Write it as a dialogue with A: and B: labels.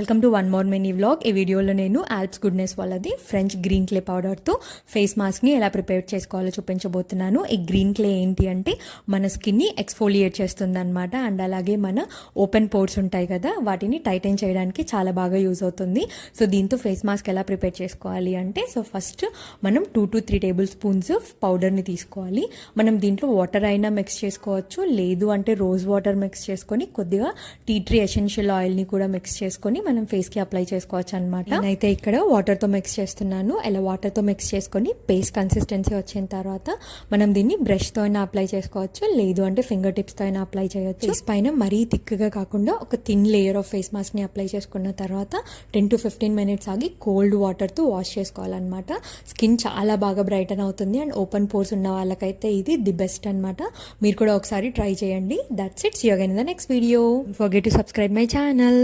A: Welcome to one more mini vlog. ఈ వీడియోలో నేను ఆల్ప్స్ గుడ్నెస్ వాళ్ళది ఫ్రెంచ్ గ్రీన్ క్లే పౌడర్తో ఫేస్ మాస్క్ని ఎలా ప్రిపేర్ చేసుకోవాలో చూపించబోతున్నాను. ఈ గ్రీన్ క్లే ఏంటి అంటే మన స్కిన్ని ఎక్స్ఫోలియేట్ చేస్తుంది అనమాట. అండ్ అలాగే మన ఓపెన్ పోర్స్ ఉంటాయి కదా, వాటిని టైటన్ చేయడానికి చాలా బాగా యూజ్ అవుతుంది. సో దీంతో ఫేస్ మాస్క్ ఎలా ప్రిపేర్ చేసుకోవాలి అంటే, సో ఫస్ట్ మనం 2 to 3 టేబుల్ స్పూన్స్ పౌడర్ని తీసుకోవాలి. మనం దీంట్లో వాటర్ అయినా మిక్స్ చేసుకోవచ్చు, లేదు అంటే రోజ్ వాటర్ మిక్స్ చేసుకొని కొద్దిగా టీ ట్రీ ఎసెన్షియల్ ఆయిల్ని కూడా మిక్స్ చేసుకొని మనం ఫేస్కి అప్లై చేసుకోవచ్చు అనమాట. నేనైతే ఇక్కడ వాటర్తో మిక్స్ చేస్తున్నాను. ఇలా వాటర్తో మిక్స్ చేసుకొని పేస్ట్ కన్సిస్టెన్సీ వచ్చిన తర్వాత మనం దీన్ని బ్రష్తో అయినా అప్లై చేసుకోవచ్చు, లేదు అంటే ఫింగర్ టిప్స్తో అయినా అప్లై చేయొచ్చు. ఫేస్ పైన మరీ థిక్గా కాకుండా ఒక థిన్ లేయర్ ఆఫ్ ఫేస్ మాస్క్ని అప్లై చేసుకున్న తర్వాత 10 to 15 మినిట్స్ ఆగి కోల్డ్ వాటర్తో వాష్ చేసుకోవాలన్నమాట. స్కిన్ చాలా బాగా బ్రైటన్ అవుతుంది. అండ్ ఓపెన్ పోర్స్ ఉన్న వాళ్ళకైతే ఇది ది బెస్ట్ అనమాట. మీరు కూడా ఒకసారి ట్రై చేయండి. That's it. See you again in the next video. Forget to subscribe my channel.